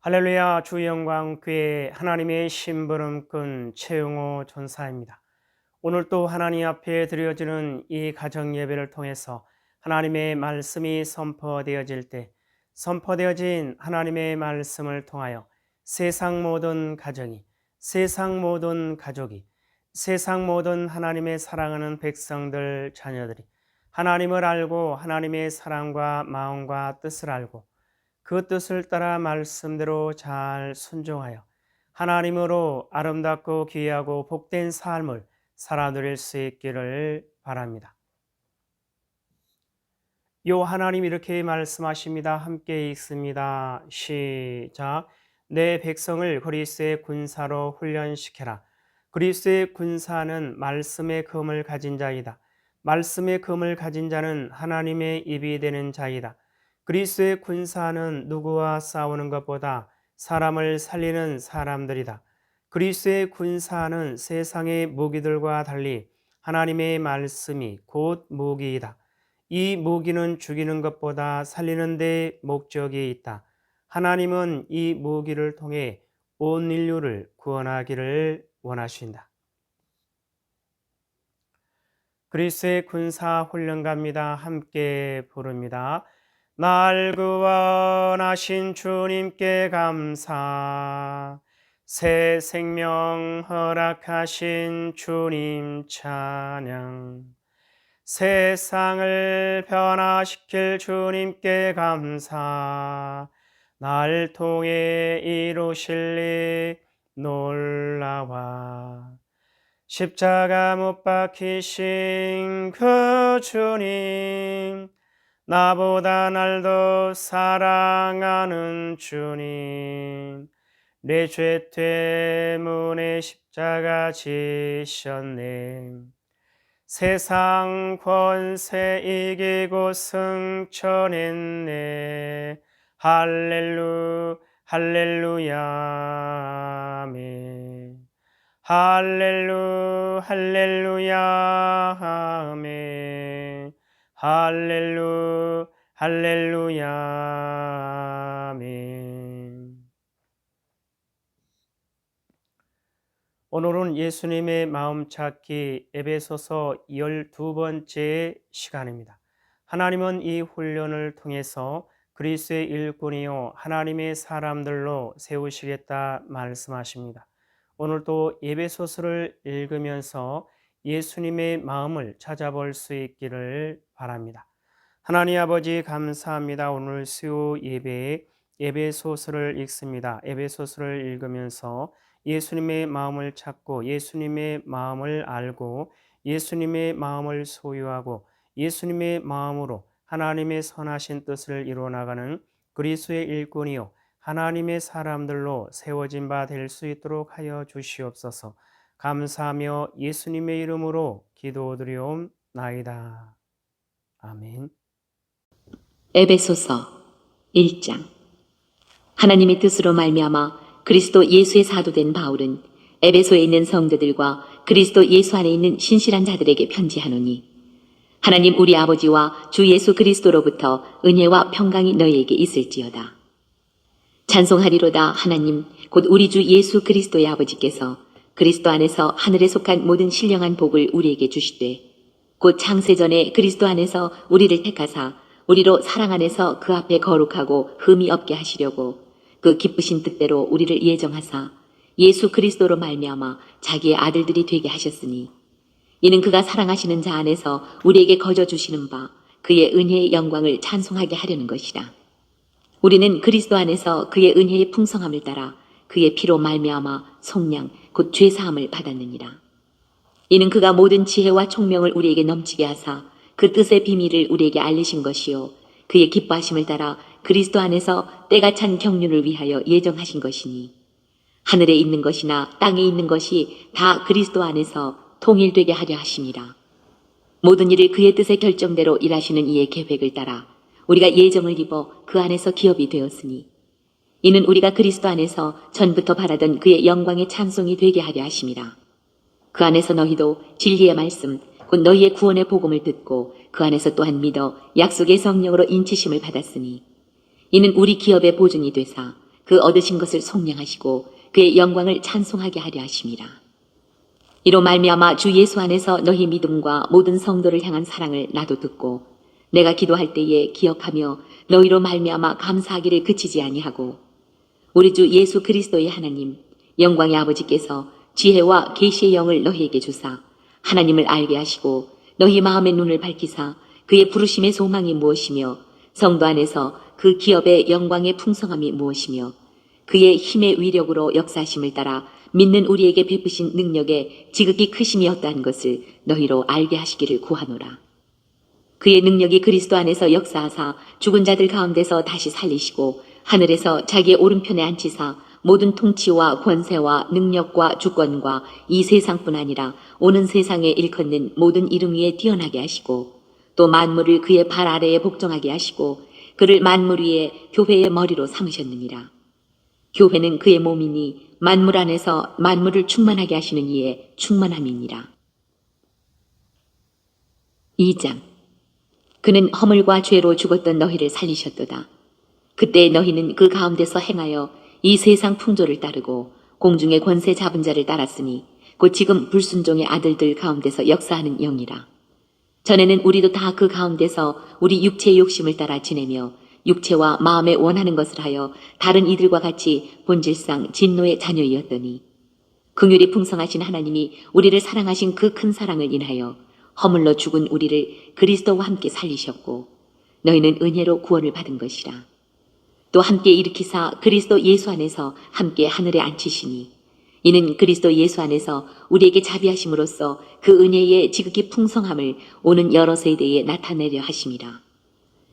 할렐루야. 주 영광 교회 하나님의 심부름꾼 최용호 전사입니다. 오늘 또 하나님 앞에 드려지는 이 가정 예배를 통해서 하나님의 말씀이 선포되어질 때 선포되어진 하나님의 말씀을 통하여 세상 모든 가정이, 세상 모든 가족이, 세상 모든 하나님의 사랑하는 백성들 자녀들이 하나님을 알고 하나님의 사랑과 마음과 뜻을 알고 그 뜻을 따라 말씀대로 잘 순종하여 하나님으로 아름답고 귀하고 복된 삶을 살아 누릴 수 있기를 바랍니다. 요 하나님 이렇게 말씀하십니다. 함께 읽습니다. 시작. 내 백성을 그리스도의 군사로 훈련시켜라. 그리스도의 군사는 말씀의 금을 가진 자이다. 말씀의 금을 가진 자는 하나님의 입이 되는 자이다. 그리스도의 군사는 누구와 싸우는 것보다 사람을 살리는 사람들이다. 그리스도의 군사는 세상의 무기들과 달리 하나님의 말씀이 곧 무기이다. 이 무기는 죽이는 것보다 살리는 데 목적이 있다. 하나님은 이 무기를 통해 온 인류를 구원하기를 원하신다. 그리스도의 군사 훈련가입니다. 함께 부릅니다. 날 구원하신 주님께 감사, 새 생명 허락하신 주님 찬양, 세상을 변화시킬 주님께 감사, 날 통해 이루실 일 놀라와. 십자가 못 박히신 그 주님, 나보다 날 더 사랑하는 주님, 내 죄 때문에 십자가 지셨네. 세상 권세 이기고 승천했네. 할렐루야 아멘. 할렐루야 아멘. 할렐루야 아멘. 오늘은 예수님의 마음 찾기 에베소서 12번째 시간입니다. 하나님은 이 훈련을 통해서 그리스도의 일꾼이요 하나님의 사람들로 세우시겠다 말씀하십니다. 오늘도 에베소서를 읽으면서 예수님의 마음을 찾아볼 수 있기를 바랍니다. 하나님 아버지 감사합니다. 오늘 수요 예배에 에베소서를 읽습니다. 에베소서를 읽으면서 예수님의 마음을 찾고 예수님의 마음을 알고 예수님의 마음을 소유하고 예수님의 마음으로 하나님의 선하신 뜻을 이루어나가는 그리스도의 일꾼이요 하나님의 사람들로 세워진 바 될 수 있도록 하여 주시옵소서. 감사하며 예수님의 이름으로 기도드리옵나이다. 아멘. 에베소서 1장. 하나님의 뜻으로 말미암아 그리스도 예수의 사도된 바울은 에베소에 있는 성도들과 그리스도 예수 안에 있는 신실한 자들에게 편지하노니, 하나님 우리 아버지와 주 예수 그리스도로부터 은혜와 평강이 너희에게 있을지어다. 찬송하리로다. 하나님 곧 우리 주 예수 그리스도의 아버지께서 그리스도 안에서 하늘에 속한 모든 신령한 복을 우리에게 주시되, 곧 창세전에 그리스도 안에서 우리를 택하사 우리로 사랑 안에서 그 앞에 거룩하고 흠이 없게 하시려고 그 기쁘신 뜻대로 우리를 예정하사 예수 그리스도로 말미암아 자기의 아들들이 되게 하셨으니, 이는 그가 사랑하시는 자 안에서 우리에게 거저 주시는 바 그의 은혜의 영광을 찬송하게 하려는 것이라. 우리는 그리스도 안에서 그의 은혜의 풍성함을 따라 그의 피로 말미암아 속량 곧 죄사함을 받았느니라. 이는 그가 모든 지혜와 총명을 우리에게 넘치게 하사 그 뜻의 비밀을 우리에게 알리신 것이요 그의 기뻐하심을 따라 그리스도 안에서 때가 찬 경륜을 위하여 예정하신 것이니, 하늘에 있는 것이나 땅에 있는 것이 다 그리스도 안에서 통일되게 하려 하심이라. 모든 일을 그의 뜻의 결정대로 일하시는 이의 계획을 따라 우리가 예정을 입어 그 안에서 기업이 되었으니, 이는 우리가 그리스도 안에서 전부터 바라던 그의 영광의 찬송이 되게 하려 하심이라. 그 안에서 너희도 진리의 말씀 곧 너희의 구원의 복음을 듣고 그 안에서 또한 믿어 약속의 성령으로 인치심을 받았으니, 이는 우리 기업의 보증이 되사 그 얻으신 것을 속량하시고 그의 영광을 찬송하게 하려 하심이라. 이로 말미암아 주 예수 안에서 너희 믿음과 모든 성도를 향한 사랑을 나도 듣고 내가 기도할 때에 기억하며 너희로 말미암아 감사하기를 그치지 아니하고 우리 주 예수 그리스도의 하나님 영광의 아버지께서 지혜와 계시의 영을 너희에게 주사 하나님을 알게 하시고 너희 마음의 눈을 밝히사 그의 부르심의 소망이 무엇이며 성도 안에서 그 기업의 영광의 풍성함이 무엇이며 그의 힘의 위력으로 역사하심을 따라 믿는 우리에게 베푸신 능력의 지극히 크심이 어떠한 것을 너희로 알게 하시기를 구하노라. 그의 능력이 그리스도 안에서 역사하사 죽은 자들 가운데서 다시 살리시고 하늘에서 자기의 오른편에 앉히사 모든 통치와 권세와 능력과 주권과 이 세상뿐 아니라 오는 세상에 일컫는 모든 이름 위에 뛰어나게 하시고 또 만물을 그의 발 아래에 복종하게 하시고 그를 만물 위에 교회의 머리로 삼으셨느니라. 교회는 그의 몸이니 만물 안에서 만물을 충만하게 하시는 이의 충만함이니라. 2장. 그는 허물과 죄로 죽었던 너희를 살리셨도다. 그때 너희는 그 가운데서 행하여 이 세상 풍조를 따르고 공중의 권세 잡은 자를 따랐으니 곧 지금 불순종의 아들들 가운데서 역사하는 영이라. 전에는 우리도 다 그 가운데서 우리 육체의 욕심을 따라 지내며 육체와 마음에 원하는 것을 하여 다른 이들과 같이 본질상 진노의 자녀이었더니 긍휼이 풍성하신 하나님이 우리를 사랑하신 그 큰 사랑을 인하여 허물로 죽은 우리를 그리스도와 함께 살리셨고 너희는 은혜로 구원을 받은 것이라. 또 함께 일으키사 그리스도 예수 안에서 함께 하늘에 앉히시니 이는 그리스도 예수 안에서 우리에게 자비하심으로써 그 은혜의 지극히 풍성함을 오는 여러 세대에 나타내려 하심이라.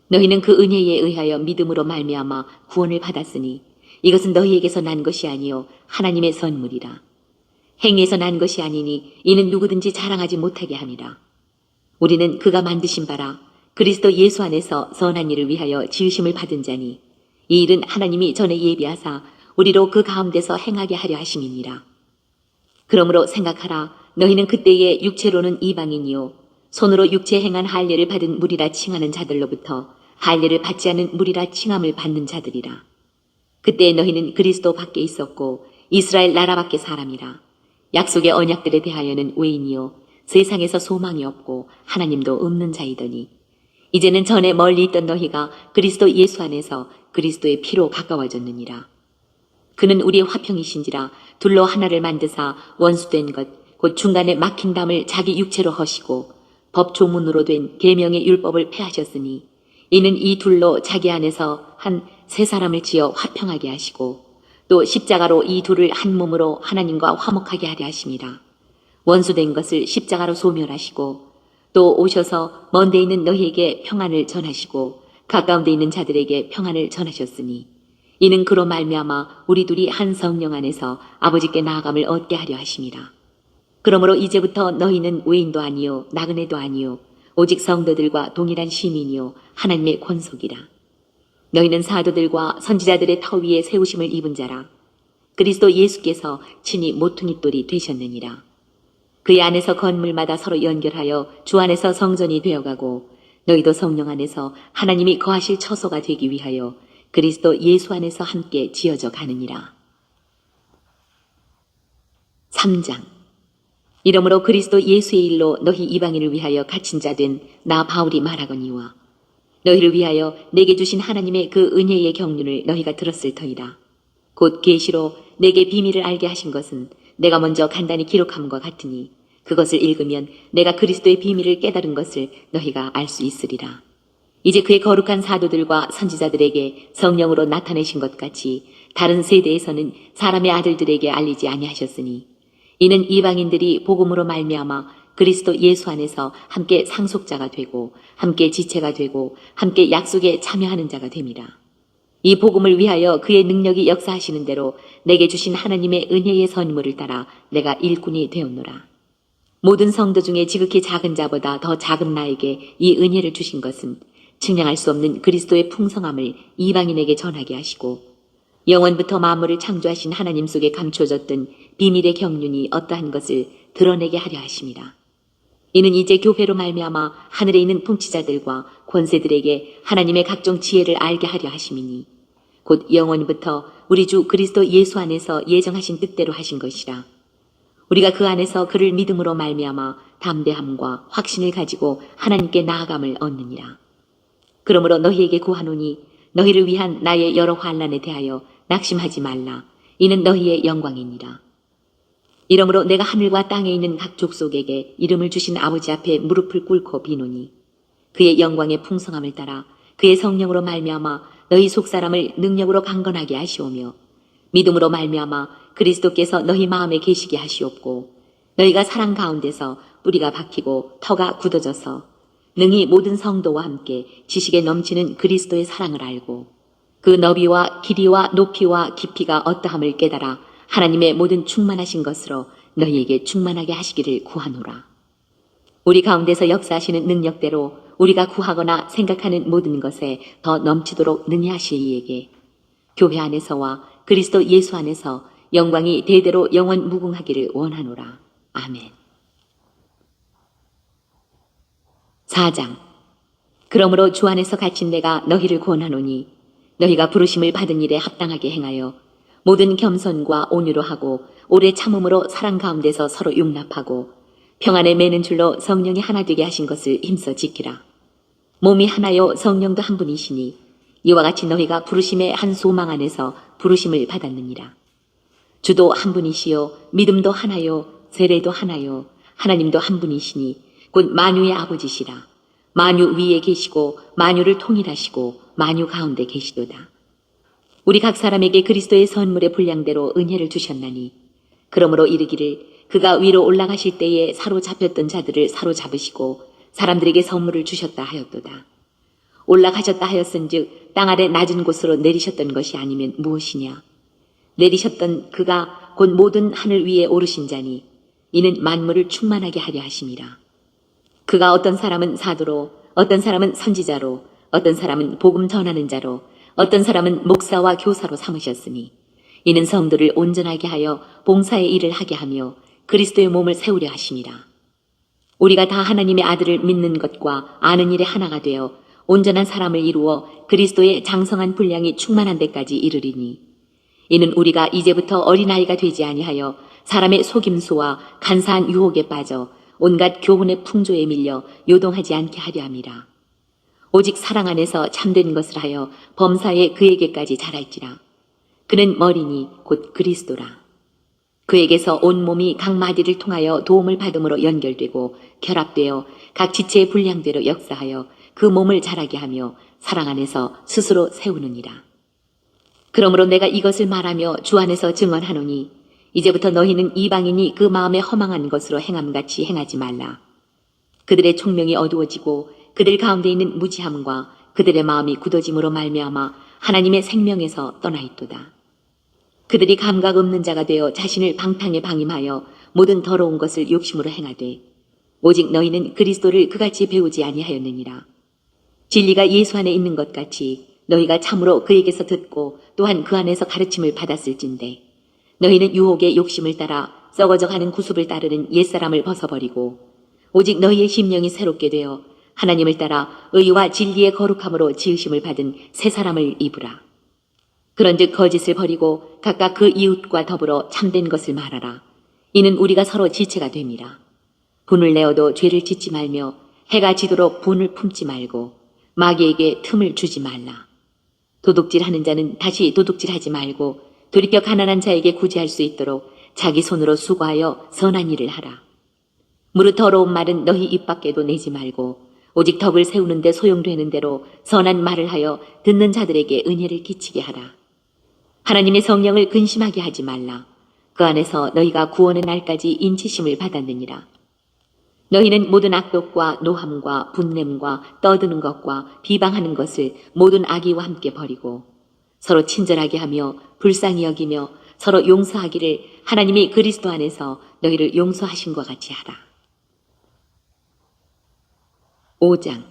너희는 그 은혜에 의하여 믿음으로 말미암아 구원을 받았으니 이것은 너희에게서 난 것이 아니요 하나님의 선물이라. 행위에서 난 것이 아니니 이는 누구든지 자랑하지 못하게 함이라. 우리는 그가 만드신 바라 그리스도 예수 안에서 선한 일을 위하여 지으심을 받은 자니 이 일은 하나님이 전에 예비하사 우리로 그 가운데서 행하게 하려 하심이니라. 그러므로 생각하라. 너희는 그때에 육체로는 이방인이요 손으로 육체 행한 할례를 받은 무리라 칭하는 자들로부터 할례를 받지 않은 무리라 칭함을 받는 자들이라. 그때 너희는 그리스도 밖에 있었고 이스라엘 나라 밖의 사람이라. 약속의 언약들에 대하여는 외인이요 세상에서 소망이 없고 하나님도 없는 자이더니 이제는 전에 멀리 있던 너희가 그리스도 예수 안에서 그리스도의 피로 가까워졌느니라. 그는 우리의 화평이신지라 둘로 하나를 만드사 원수된 것 곧 중간에 막힌 담을 자기 육체로 허시고 법 조문으로 된 계명의 율법을 폐하셨으니 이는 이 둘로 자기 안에서 한 세 사람을 지어 화평하게 하시고 또 십자가로 이 둘을 한 몸으로 하나님과 화목하게 하려 하심이라. 원수된 것을 십자가로 소멸하시고 또 오셔서 먼 데 있는 너희에게 평안을 전하시고 가까운 데 있는 자들에게 평안을 전하셨으니 이는 그로 말미암아 우리 둘이 한 성령 안에서 아버지께 나아감을 얻게 하려 하심이라. 그러므로 이제부터 너희는 외인도 아니요 나그네도 아니요 오직 성도들과 동일한 시민이요 하나님의 권속이라. 너희는 사도들과 선지자들의 터 위에 세우심을 입은 자라. 그리스도 예수께서 친히 모퉁이 돌이 되셨느니라. 그의 안에서 건물마다 서로 연결하여 주 안에서 성전이 되어가고 너희도 성령 안에서 하나님이 거하실 처소가 되기 위하여 그리스도 예수 안에서 함께 지어져 가느니라. 3장. 이러므로 그리스도 예수의 일로 너희 이방인을 위하여 갇힌 자 된 나 바울이 말하거니와 너희를 위하여 내게 주신 하나님의 그 은혜의 경륜을 너희가 들었을 터이라. 곧 계시로 내게 비밀을 알게 하신 것은 내가 먼저 간단히 기록함과 같으니 그것을 읽으면 내가 그리스도의 비밀을 깨달은 것을 너희가 알 수 있으리라. 이제 그의 거룩한 사도들과 선지자들에게 성령으로 나타내신 것 같이 다른 세대에서는 사람의 아들들에게 알리지 아니하셨으니 이는 이방인들이 복음으로 말미암아 그리스도 예수 안에서 함께 상속자가 되고 함께 지체가 되고 함께 약속에 참여하는 자가 됨이라. 이 복음을 위하여 그의 능력이 역사하시는 대로 내게 주신 하나님의 은혜의 선물을 따라 내가 일꾼이 되었노라. 모든 성도 중에 지극히 작은 자보다 더 작은 나에게 이 은혜를 주신 것은 측량할 수 없는 그리스도의 풍성함을 이방인에게 전하게 하시고 영원부터 만물을 창조하신 하나님 속에 감춰졌던 비밀의 경륜이 어떠한 것을 드러내게 하려 하심이라. 이는 이제 교회로 말미암아 하늘에 있는 통치자들과 권세들에게 하나님의 각종 지혜를 알게 하려 하심이니 곧 영원부터 우리 주 그리스도 예수 안에서 예정하신 뜻대로 하신 것이라. 우리가 그 안에서 그를 믿음으로 말미암아 담대함과 확신을 가지고 하나님께 나아감을 얻느니라. 그러므로 너희에게 구하노니 너희를 위한 나의 여러 환난에 대하여 낙심하지 말라. 이는 너희의 영광이니라. 이러므로 내가 하늘과 땅에 있는 각 족속에게 이름을 주신 아버지 앞에 무릎을 꿇고 비노니 그의 영광의 풍성함을 따라 그의 성령으로 말미암아 너희 속사람을 능력으로 강건하게 하시오며 믿음으로 말미암아 그리스도께서 너희 마음에 계시게 하시옵고 너희가 사랑 가운데서 뿌리가 박히고 터가 굳어져서 능히 모든 성도와 함께 지식에 넘치는 그리스도의 사랑을 알고 그 너비와 길이와 높이와 깊이가 어떠함을 깨달아 하나님의 모든 충만하신 것으로 너희에게 충만하게 하시기를 구하노라. 우리 가운데서 역사하시는 능력대로 우리가 구하거나 생각하는 모든 것에 더 넘치도록 능히 하실 이에게 교회 안에서와 그리스도 예수 안에서 영광이 대대로 영원 무궁하기를 원하노라. 아멘. 4장. 그러므로 주 안에서 갇힌 내가 너희를 권하노니 너희가 부르심을 받은 일에 합당하게 행하여 모든 겸손과 온유로 하고 오래 참음으로 사랑 가운데서 서로 용납하고 평안에 매는 줄로 성령이 하나 되게 하신 것을 힘써 지키라. 몸이 하나요 성령도 한 분이시니 이와 같이 너희가 부르심의 한 소망 안에서 부르심을 받았느니라. 주도 한 분이시요 믿음도 하나요 세례도 하나요 하나님도 한 분이시니 곧 만유의 아버지시라. 만유 위에 계시고 만유를 통일하시고 만유 가운데 계시도다. 우리 각 사람에게 그리스도의 선물의 분량대로 은혜를 주셨나니 그러므로 이르기를 그가 위로 올라가실 때에 사로잡혔던 자들을 사로잡으시고 사람들에게 선물을 주셨다 하였도다. 올라가셨다 하였은즉 땅 아래 낮은 곳으로 내리셨던 것이 아니면 무엇이냐. 내리셨던 그가 곧 모든 하늘 위에 오르신 자니 이는 만물을 충만하게 하려 하심이라. 그가 어떤 사람은 사도로 어떤 사람은 선지자로 어떤 사람은 복음 전하는 자로 어떤 사람은 목사와 교사로 삼으셨으니 이는 성도를 온전하게 하여 봉사의 일을 하게 하며 그리스도의 몸을 세우려 하심이라. 우리가 다 하나님의 아들을 믿는 것과 아는 일에 하나가 되어 온전한 사람을 이루어 그리스도의 장성한 분량이 충만한 데까지 이르리니 이는 우리가 이제부터 어린아이가 되지 아니하여 사람의 속임수와 간사한 유혹에 빠져 온갖 교훈의 풍조에 밀려 요동하지 않게 하려 함이라. 오직 사랑 안에서 참된 것을 하여 범사에 그에게까지 자랄지라. 그는 머리니 곧 그리스도라. 그에게서 온 몸이 각 마디를 통하여 도움을 받음으로 연결되고 결합되어 각 지체의 분량대로 역사하여 그 몸을 자라게 하며 사랑 안에서 스스로 세우느니라. 그러므로 내가 이것을 말하며 주 안에서 증언하노니 이제부터 너희는 이방인이 그 마음에 허망한 것으로 행함같이 행하지 말라. 그들의 총명이 어두워지고 그들 가운데 있는 무지함과 그들의 마음이 굳어짐으로 말미암아 하나님의 생명에서 떠나 있도다. 그들이 감각 없는 자가 되어 자신을 방탕에 방임하여 모든 더러운 것을 욕심으로 행하되 오직 너희는 그리스도를 그같이 배우지 아니하였느니라. 진리가 예수 안에 있는 것 같이 너희가 참으로 그에게서 듣고 또한 그 안에서 가르침을 받았을진데 너희는 유혹의 욕심을 따라 썩어져가는 구습을 따르는 옛사람을 벗어버리고 오직 너희의 심령이 새롭게 되어 하나님을 따라 의와 진리의 거룩함으로 지으심을 받은 새 사람을 입으라. 그런즉 거짓을 버리고 각각 그 이웃과 더불어 참된 것을 말하라. 이는 우리가 서로 지체가 됨이라. 분을 내어도 죄를 짓지 말며 해가 지도록 분을 품지 말고 마귀에게 틈을 주지 말라. 도둑질하는 자는 다시 도둑질하지 말고 돌이켜 가난한 자에게 구제할 수 있도록 자기 손으로 수고하여 선한 일을 하라. 무릇 더러운 말은 너희 입 밖에도 내지 말고 오직 덕을 세우는 데 소용되는 대로 선한 말을 하여 듣는 자들에게 은혜를 끼치게 하라. 하나님의 성령을 근심하게 하지 말라. 그 안에서 너희가 구원의 날까지 인치심을 받았느니라. 너희는 모든 악독과 노함과 분냄과 떠드는 것과 비방하는 것을 모든 악의와 함께 버리고 서로 친절하게 하며 불쌍히 여기며 서로 용서하기를 하나님이 그리스도 안에서 너희를 용서하신 것 같이 하라. 5장.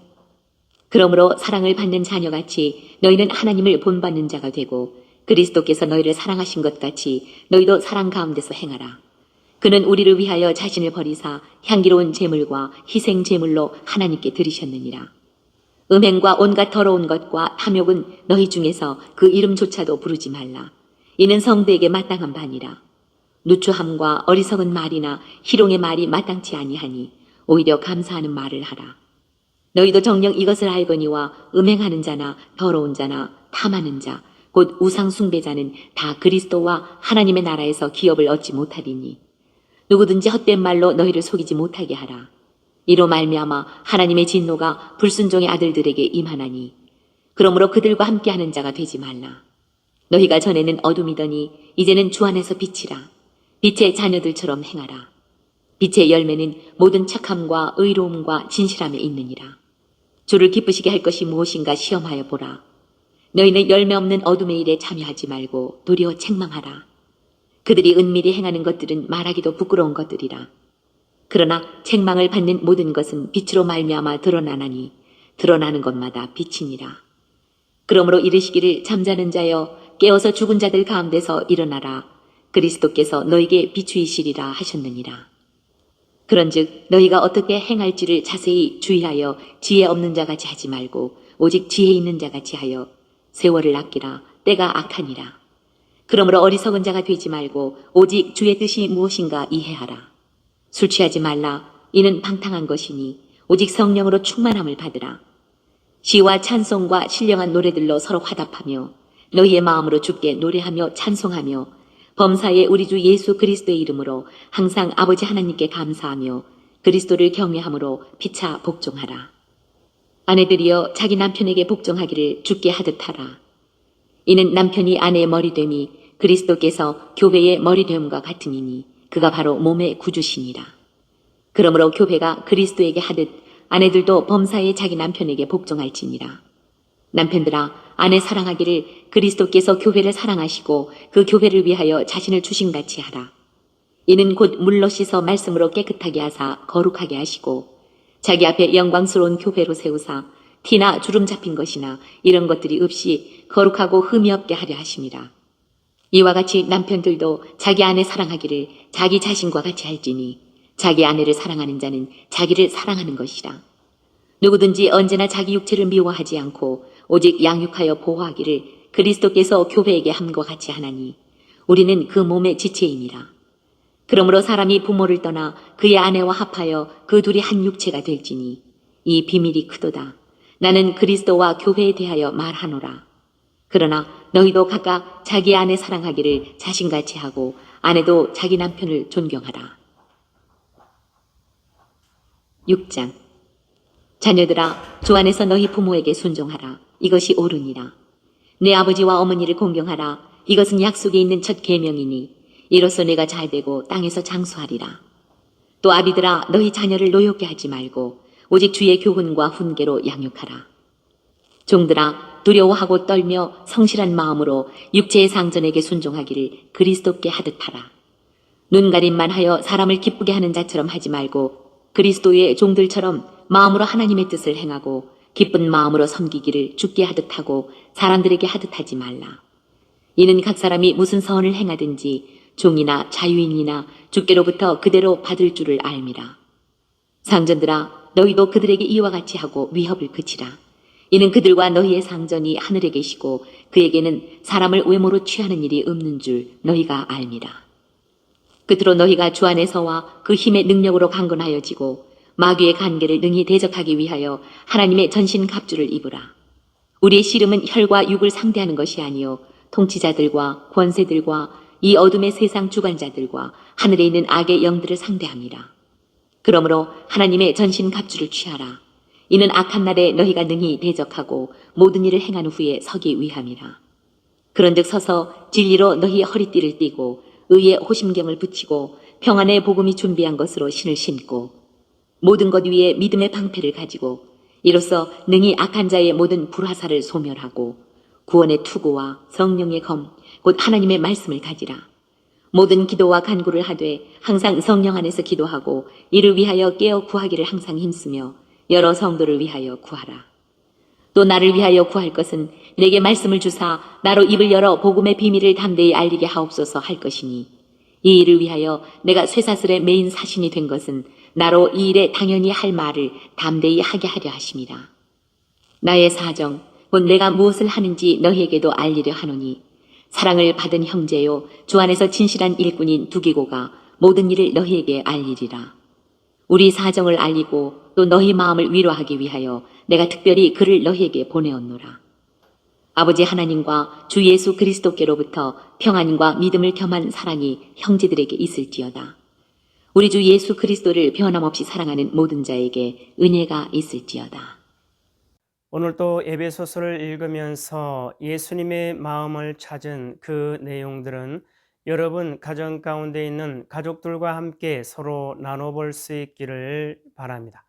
그러므로 사랑을 받는 자녀같이 너희는 하나님을 본받는 자가 되고 그리스도께서 너희를 사랑하신 것 같이 너희도 사랑 가운데서 행하라. 그는 우리를 위하여 자신을 버리사 향기로운 제물과 희생 제물로 하나님께 드리셨느니라. 음행과 온갖 더러운 것과 탐욕은 너희 중에서 그 이름조차도 부르지 말라. 이는 성도에게 마땅한 바니라. 누추함과 어리석은 말이나 희롱의 말이 마땅치 아니하니 오히려 감사하는 말을 하라. 너희도 정녕 이것을 알거니와 음행하는 자나 더러운 자나 탐하는 자, 곧 우상 숭배자는 다 그리스도와 하나님의 나라에서 기업을 얻지 못하리니 누구든지 헛된 말로 너희를 속이지 못하게 하라. 이로 말미암아 하나님의 진노가 불순종의 아들들에게 임하나니 그러므로 그들과 함께하는 자가 되지 말라. 너희가 전에는 어둠이더니 이제는 주 안에서 빛이라. 빛의 자녀들처럼 행하라. 빛의 열매는 모든 착함과 의로움과 진실함에 있느니라. 주를 기쁘시게 할 것이 무엇인가 시험하여 보라. 너희는 열매 없는 어둠의 일에 참여하지 말고 도리어 책망하라. 그들이 은밀히 행하는 것들은 말하기도 부끄러운 것들이라. 그러나 책망을 받는 모든 것은 빛으로 말미암아 드러나나니 드러나는 것마다 빛이니라. 그러므로 이르시기를 잠자는 자여 깨어서 죽은 자들 가운데서 일어나라. 그리스도께서 너에게 비추이시리라 하셨느니라. 그런즉 너희가 어떻게 행할지를 자세히 주의하여 지혜 없는 자같이 하지 말고 오직 지혜 있는 자같이 하여 세월을 아끼라. 때가 악하니라. 그러므로 어리석은 자가 되지 말고 오직 주의 뜻이 무엇인가 이해하라. 술 취하지 말라. 이는 방탕한 것이니 오직 성령으로 충만함을 받으라. 시와 찬송과 신령한 노래들로 서로 화답하며 너희의 마음으로 주께 노래하며 찬송하며 범사에 우리 주 예수 그리스도의 이름으로 항상 아버지 하나님께 감사하며 그리스도를 경외함으로 피차 복종하라. 아내들이여 자기 남편에게 복종하기를 주께 하듯 하라. 이는 남편이 아내의 머리됨이 그리스도께서 교회의 머리됨과 같으니니 그가 바로 몸의 구주시니라. 그러므로 교회가 그리스도에게 하듯 아내들도 범사에 자기 남편에게 복종할지니라. 남편들아 아내 사랑하기를 그리스도께서 교회를 사랑하시고 그 교회를 위하여 자신을 주심같이 하라. 이는 곧 물로 씻어 말씀으로 깨끗하게 하사 거룩하게 하시고 자기 앞에 영광스러운 교회로 세우사 티나 주름 잡힌 것이나 이런 것들이 없이 거룩하고 흠이 없게 하려 하심이라. 이와 같이 남편들도 자기 아내 사랑하기를 자기 자신과 같이 할지니 자기 아내를 사랑하는 자는 자기를 사랑하는 것이라. 누구든지 언제나 자기 육체를 미워하지 않고 오직 양육하여 보호하기를 그리스도께서 교회에게 함과 같이 하나니 우리는 그 몸의 지체임이라. 그러므로 사람이 부모를 떠나 그의 아내와 합하여 그 둘이 한 육체가 될지니 이 비밀이 크도다. 나는 그리스도와 교회에 대하여 말하노라. 그러나 너희도 각각 자기 아내 사랑하기를 자신같이 하고 아내도 자기 남편을 존경하라. 6장. 자녀들아 주 안에서 너희 부모에게 순종하라. 이것이 옳으니라. 내 아버지와 어머니를 공경하라. 이것은 약속에 있는 첫 계명이니 이로써 내가 잘되고 땅에서 장수하리라. 또 아비들아 너희 자녀를 노엽게 하지 말고 오직 주의 교훈과 훈계로 양육하라. 종들아 두려워하고 떨며 성실한 마음으로 육체의 상전에게 순종하기를 그리스도께 하듯 하라. 눈가림만 하여 사람을 기쁘게 하는 자처럼 하지 말고 그리스도의 종들처럼 마음으로 하나님의 뜻을 행하고 기쁜 마음으로 섬기기를 주께 하듯 하고 사람들에게 하듯 하지 말라. 이는 각 사람이 무슨 선을 행하든지 종이나 자유인이나 주께로부터 그대로 받을 줄을 알미라. 상전들아 너희도 그들에게 이와 같이 하고 위협을 그치라. 이는 그들과 너희의 상전이 하늘에 계시고 그에게는 사람을 외모로 취하는 일이 없는 줄 너희가 알미라. 끝으로 너희가 주 안에서와 그 힘의 능력으로 강건하여지고 마귀의 간계를 능히 대적하기 위하여 하나님의 전신 갑주를 입으라. 우리의 씨름은 혈과 육을 상대하는 것이 아니요 통치자들과 권세들과 이 어둠의 세상 주관자들과 하늘에 있는 악의 영들을 상대함이라. 그러므로 하나님의 전신 갑주를 취하라. 이는 악한 날에 너희가 능히 대적하고 모든 일을 행한 후에 서기 위함이라. 그런즉 서서 진리로 너희의 허리띠를 띠고 의의 호심경을 붙이고 평안의 복음이 준비한 것으로 신을 신고 모든 것 위에 믿음의 방패를 가지고 이로써 능히 악한 자의 모든 불화살을 소멸하고 구원의 투구와 성령의 검 곧 하나님의 말씀을 가지라. 모든 기도와 간구를 하되 항상 성령 안에서 기도하고 이를 위하여 깨어 구하기를 항상 힘쓰며 여러 성도를 위하여 구하라. 또 나를 위하여 구할 것은 내게 말씀을 주사 나로 입을 열어 복음의 비밀을 담대히 알리게 하옵소서 할 것이니 이 일을 위하여 내가 쇠사슬의 메인 사신이 된 것은 나로 이 일에 당연히 할 말을 담대히 하게 하려 하심이라. 나의 사정 곧 내가 무엇을 하는지 너희에게도 알리려 하노니 사랑을 받은 형제요 주 안에서 진실한 일꾼인 두기고가 모든 일을 너희에게 알리리라. 우리 사정을 알리고 또 너희 마음을 위로하기 위하여 내가 특별히 그를 너희에게 보내었노라. 아버지 하나님과 주 예수 그리스도께로부터 평안과 믿음을 겸한 사랑이 형제들에게 있을지어다. 우리 주 예수 그리스도를 변함없이 사랑하는 모든 자에게 은혜가 있을지어다. 오늘 또 에베소서를 읽으면서 예수님의 마음을 찾은 그 내용들은 여러분 가정 가운데 있는 가족들과 함께 서로 나눠볼 수 있기를 바랍니다.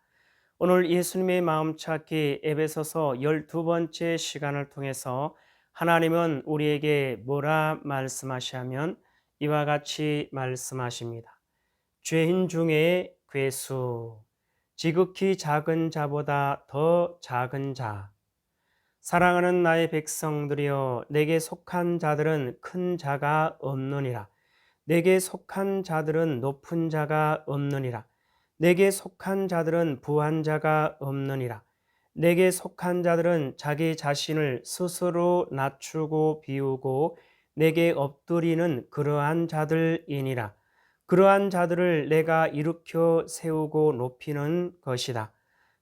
오늘 예수님의 마음 찾기 에베소서 12번째 시간을 통해서 하나님은 우리에게 뭐라 말씀하시냐면 이와 같이 말씀하십니다. 죄인 중에 괴수, 지극히 작은 자보다 더 작은 자. 사랑하는 나의 백성들이여, 내게 속한 자들은 큰 자가 없느니라. 내게 속한 자들은 높은 자가 없느니라. 내게 속한 자들은 부한 자가 없느니라. 내게 속한 자들은 자기 자신을 스스로 낮추고 비우고 내게 엎드리는 그러한 자들이니라. 그러한 자들을 내가 일으켜 세우고 높이는 것이다.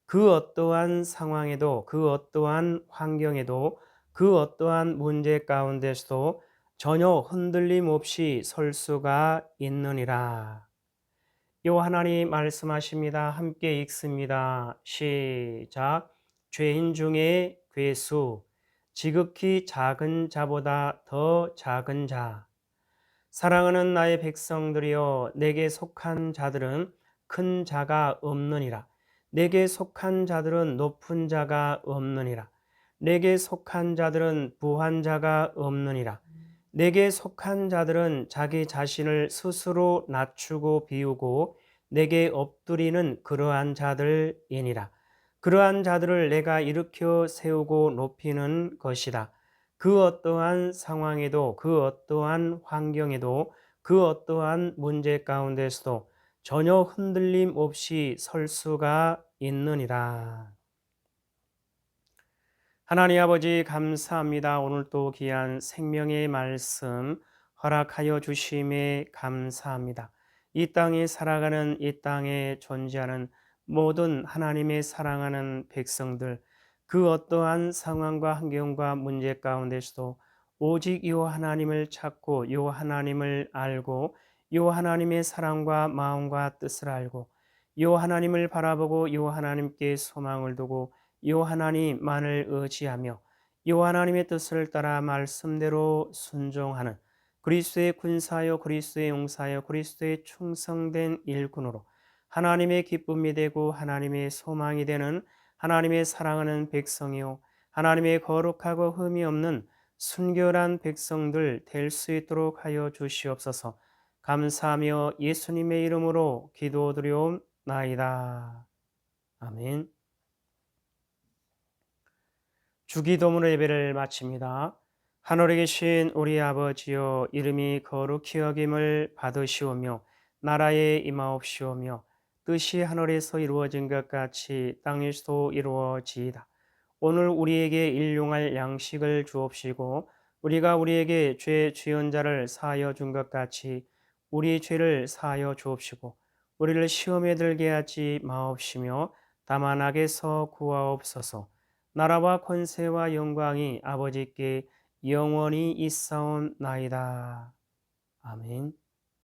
그 어떠한 상황에도, 그 어떠한 환경에도, 그 어떠한 문제 가운데서도 전혀 흔들림 없이 설 수가 있느니라. 요 하나님 말씀하십니다. 함께 읽습니다. 시작. 죄인 중에 괴수, 지극히 작은 자보다 더 작은 자. 사랑하는 나의 백성들이여, 내게 속한 자들은 큰 자가 없느니라. 내게 속한 자들은 높은 자가 없느니라. 내게 속한 자들은 부한 자가 없느니라. 내게 속한 자들은 자기 자신을 스스로 낮추고 비우고 내게 엎드리는 그러한 자들이니라. 그러한 자들을 내가 일으켜 세우고 높이는 것이다. 그 어떠한 상황에도, 그 어떠한 환경에도, 그 어떠한 문제 가운데서도 전혀 흔들림 없이 설 수가 있느니라. 하나님 아버지 감사합니다. 오늘 또 귀한 생명의 말씀 허락하여 주심에 감사합니다. 이 땅에 살아가는, 이 땅에 존재하는 모든 하나님의 사랑하는 백성들, 그 어떠한 상황과 환경과 문제 가운데서도 오직 이 하나님을 찾고 이 하나님을 알고 이 하나님의 사랑과 마음과 뜻을 알고 이 하나님을 바라보고 이 하나님께 소망을 두고 이 하나님만을 의지하며 이 하나님의 뜻을 따라 말씀대로 순종하는 그리스도의 군사요, 그리스도의 용사요, 그리스도의 충성된 일꾼으로 하나님의 기쁨이 되고 하나님의 소망이 되는 하나님의 사랑하는 백성이요, 하나님의 거룩하고 흠이 없는 순결한 백성들 될 수 있도록 하여 주시옵소서. 감사하며 예수님의 이름으로 기도드리옵나이다. 아멘. 주기도문의 예배를 마칩니다. 하늘에 계신 우리 아버지여, 이름이 거룩히 여김을 받으시오며 나라에 임하옵시오며 뜻이 하늘에서 이루어진 것 같이 땅에서도 이루어지이다. 오늘 우리에게 일용할 양식을 주옵시고 우리가 우리에게 죄 지은 자를 사하여 준 것 같이 우리 죄를 사하여 주옵시고 우리를 시험에 들게 하지 마옵시며 다만 악에서 구하옵소서. 나라와 권세와 영광이 아버지께 영원히 있사옵나이다. 아멘.